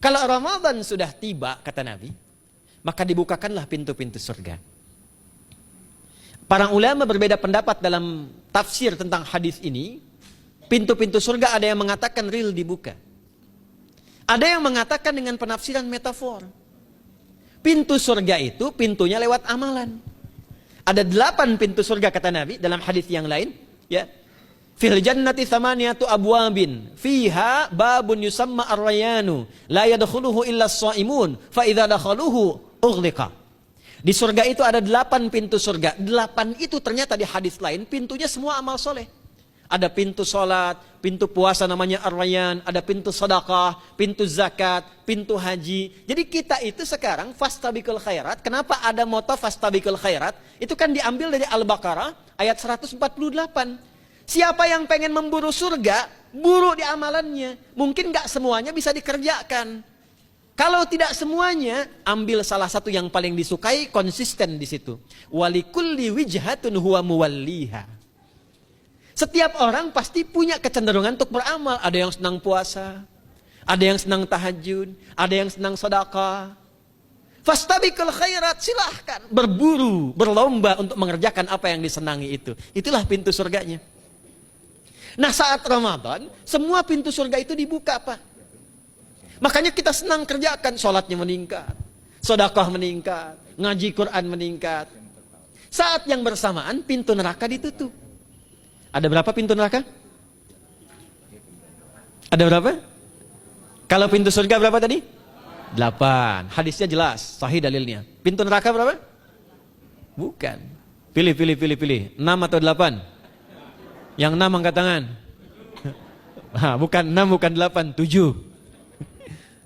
Kalau Ramadan sudah tiba, kata Nabi, maka dibukakanlah pintu-pintu surga. Para ulama berbeda pendapat dalam tafsir tentang hadis ini. Pintu-pintu surga ada yang mengatakan real dibuka. Ada yang mengatakan dengan penafsiran metafor. Pintu surga itu pintunya lewat amalan. Ada 8 pintu surga kata Nabi dalam hadis yang lain. Ya, fil jannati thamaniyatu abwabin fiha babun yusamma ar-rayanu la yadkhuluhu illa as-shaimun fa idza dakhaluhu ughliqa. Di surga itu ada 8 pintu surga. 8 itu ternyata di hadis lain pintunya semua amal soleh. Ada pintu salat, pintu puasa namanya ar-rayyan, ada pintu sedekah, pintu zakat, pintu haji. Jadi kita itu sekarang fastabiqul khairat. Kenapa ada moto fastabiqul khairat? Itu kan diambil dari Al-Baqarah ayat 148. Siapa yang pengen memburu surga, buru di amalannya. Mungkin nggak semuanya bisa dikerjakan. Kalau tidak semuanya, ambil salah satu yang paling disukai, konsisten di situ. Walikulli wijhatun huwa muwalliha. Setiap orang pasti punya kecenderungan untuk beramal. Ada yang senang puasa, ada yang senang tahajud, ada yang senang sedekah. Fastabiqul khairat, silahkan berburu, berlomba untuk mengerjakan apa yang disenangi itu. Itulah pintu surganya. Nah, saat Ramadan, semua pintu surga itu dibuka, Pak. Makanya kita senang kerjakan, sholatnya meningkat, sedekah meningkat, ngaji Quran meningkat. Saat yang bersamaan, pintu neraka ditutup. Ada berapa pintu neraka? Ada berapa? Kalau pintu surga berapa tadi? 8. Hadisnya jelas, sahih dalilnya. Pintu neraka berapa? Bukan. Pilih. 6 atau 8? Yang 6 angkat tangan. Bukan 6, bukan 8, 7.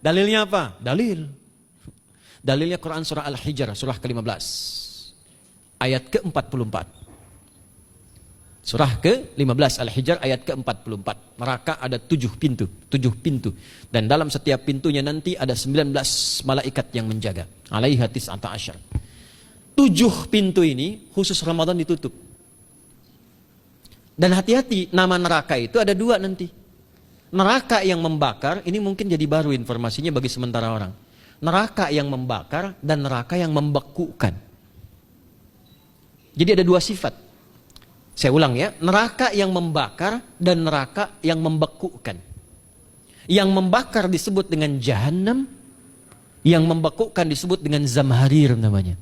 Dalilnya apa? Dalilnya Quran surah Al-Hijr, surah ke-15. Ayat ke-44. Surah ke-15 Al-Hijr ayat ke-44. Neraka ada 7 pintu. Dan dalam setiap pintunya nanti ada 19 malaikat yang menjaga. Alaiha tis'ata asyar. 7 pintu ini khusus Ramadan ditutup. Dan hati-hati, nama neraka itu ada 2 nanti. Neraka yang membakar, ini mungkin jadi baru informasinya bagi sementara orang. Neraka yang membakar dan neraka yang membekukan. Jadi ada 2 sifat. Saya ulang ya, neraka yang membakar dan neraka yang membekukan. Yang membakar disebut dengan Jahannam, yang membekukan disebut dengan Zamharir namanya.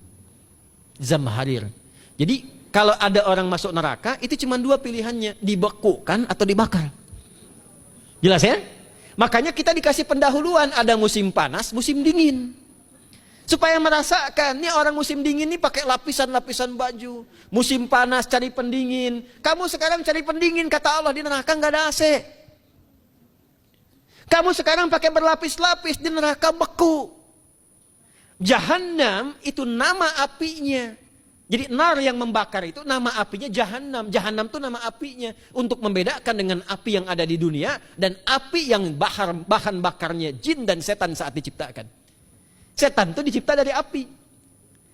Zamharir. Jadi kalau ada orang masuk neraka, itu cuma 2 pilihannya, dibekukan atau dibakar. Jelas ya? Makanya kita dikasih pendahuluan, ada musim panas, musim dingin. Supaya merasakan, nih orang musim dingin nih pakai lapisan-lapisan baju. Musim panas cari pendingin. Kamu sekarang cari pendingin, kata Allah, di neraka nggak ada AC. Kamu sekarang pakai berlapis-lapis, di neraka beku. Jahannam itu nama apinya. Jadi nar yang membakar itu nama apinya Jahannam. Jahannam itu nama apinya. Untuk membedakan dengan api yang ada di dunia dan api yang bahan bakarnya jin dan setan saat diciptakan. Setan itu dicipta dari api.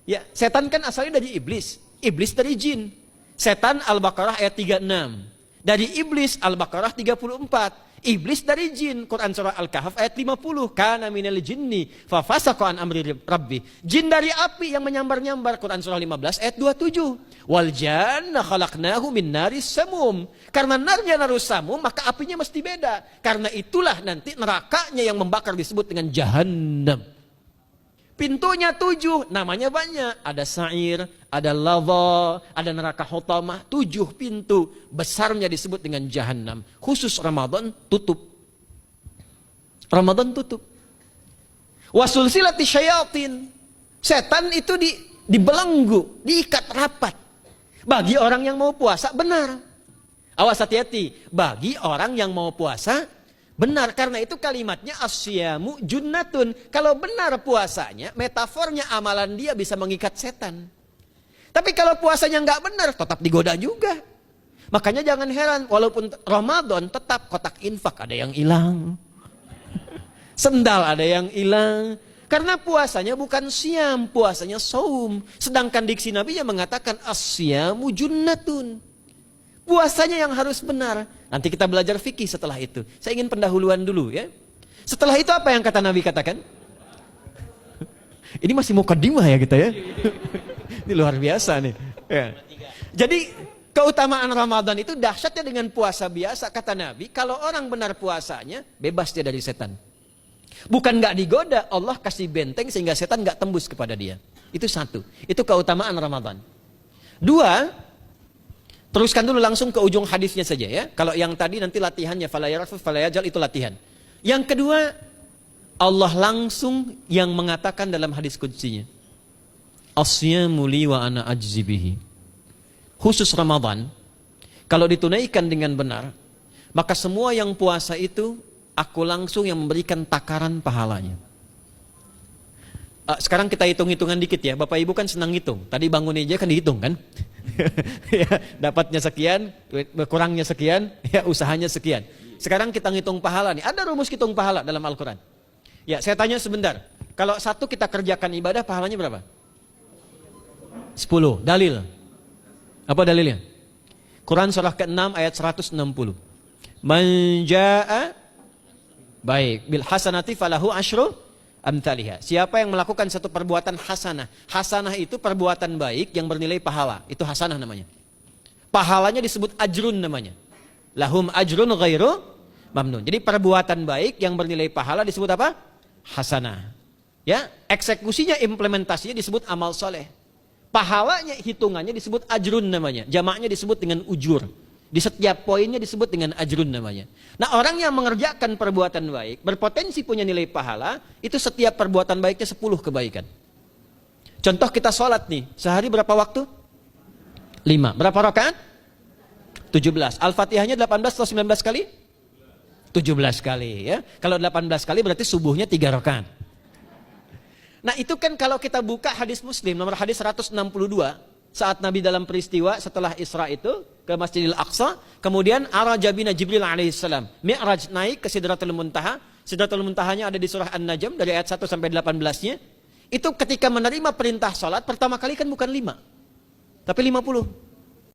Ya, setan kan asalnya dari iblis. Iblis dari jin. Setan Al-Baqarah ayat 36. Dari iblis Al-Baqarah 34. Iblis dari jin. Quran surah Al-Kahf ayat 50. Kana minal jinni fa fasaqa an amri rabbi. Jin dari api yang menyambar-nyambar. Quran surah 15 ayat 27. Wal janna khalaqnahu min naris samum. Karena narnya narus samum, maka apinya mesti beda. Karena itulah nanti nerakanya yang membakar disebut dengan Jahannam. Pintunya 7, namanya banyak. Ada sa'ir, ada lava, ada neraka hutamah. 7 pintu, besarnya disebut dengan Jahannam. Khusus Ramadan tutup. Ramadan tutup. Wasulsilati syayatin. Setan itu dibelenggu, diikat rapat. Bagi orang yang mau puasa, benar. Awas hati-hati. Bagi orang yang mau puasa, benar, karena itu kalimatnya asyamu junnatun. Kalau benar puasanya, metafornya amalan dia bisa mengikat setan. Tapi kalau puasanya nggak benar, tetap digoda juga. Makanya jangan heran, walaupun Ramadan tetap kotak infak ada yang hilang. Sendal ada yang hilang. Karena puasanya bukan siam, puasanya saum. Sedangkan diksi Nabi yang mengatakan asyamu junnatun. Puasanya yang harus benar. Nanti kita belajar fikih setelah itu. Saya ingin pendahuluan dulu ya. Setelah itu apa yang kata Nabi katakan? Ini masih mukadimah ya kita ya. Ini luar biasa nih. Ya. Jadi keutamaan Ramadan itu dahsyatnya dengan puasa biasa. Kata Nabi, kalau orang benar puasanya, bebas dia dari setan. Bukan nggak digoda, Allah kasih benteng sehingga setan nggak tembus kepada dia. Itu satu. Itu keutamaan Ramadan. Dua, teruskan dulu langsung ke ujung hadisnya saja ya. Kalau yang tadi nanti latihannya fala yarfuth fala yajal, itu latihan. Yang kedua, Allah langsung yang mengatakan dalam hadis qudsinya, As-siyamu li wa ana ajzi bihi. Khusus Ramadan, kalau ditunaikan dengan benar, maka semua yang puasa itu aku langsung yang memberikan takaran pahalanya. Sekarang kita hitung-hitungan dikit ya. Bapak Ibu kan senang hitung. Tadi bangun aja kan dihitung kan? Ya, dapatnya sekian, kurangnya sekian, ya usahanya sekian. Sekarang kita ngitung pahala nih. Ada rumus hitung pahala dalam Al-Quran. Ya, saya tanya sebentar. Kalau satu kita kerjakan ibadah, pahalanya berapa? 10. Dalil. Apa dalilnya? Quran surah ke-6 ayat 160. Man jaa baik bil hasanati falahu asyru amthaliha. Siapa yang melakukan satu perbuatan hasanah. Hasanah itu perbuatan baik yang bernilai pahala. Itu hasanah namanya. Pahalanya disebut ajrun namanya. Lahum ajrun ghairu mamnun. Jadi perbuatan baik yang bernilai pahala disebut apa? Hasanah. Ya, eksekusinya, implementasinya disebut amal soleh. Pahalanya, hitungannya disebut ajrun namanya. Jamaknya disebut dengan ujur. Di setiap poinnya disebut dengan ajrun namanya. Nah, orang yang mengerjakan perbuatan baik, berpotensi punya nilai pahala, itu setiap perbuatan baiknya 10 kebaikan. Contoh kita sholat nih, sehari berapa waktu? 5. Berapa rakaat? 17. Al-Fatihahnya 18 atau 19 kali? 17 kali ya. Kalau 18 kali berarti subuhnya 3 rakaat. Nah itu kan kalau kita buka hadis Muslim nomor hadis 162 saat Nabi dalam peristiwa setelah Isra itu ke Masjidil Aqsa, kemudian araja bina Jibril alaihissalam, Mi'raj naik ke Sidratul Muntaha. Sidratul Muntahanya ada di surah An-Najm dari ayat 1 sampai 18-nya. Itu ketika menerima perintah salat pertama kali kan bukan 5 tapi 50.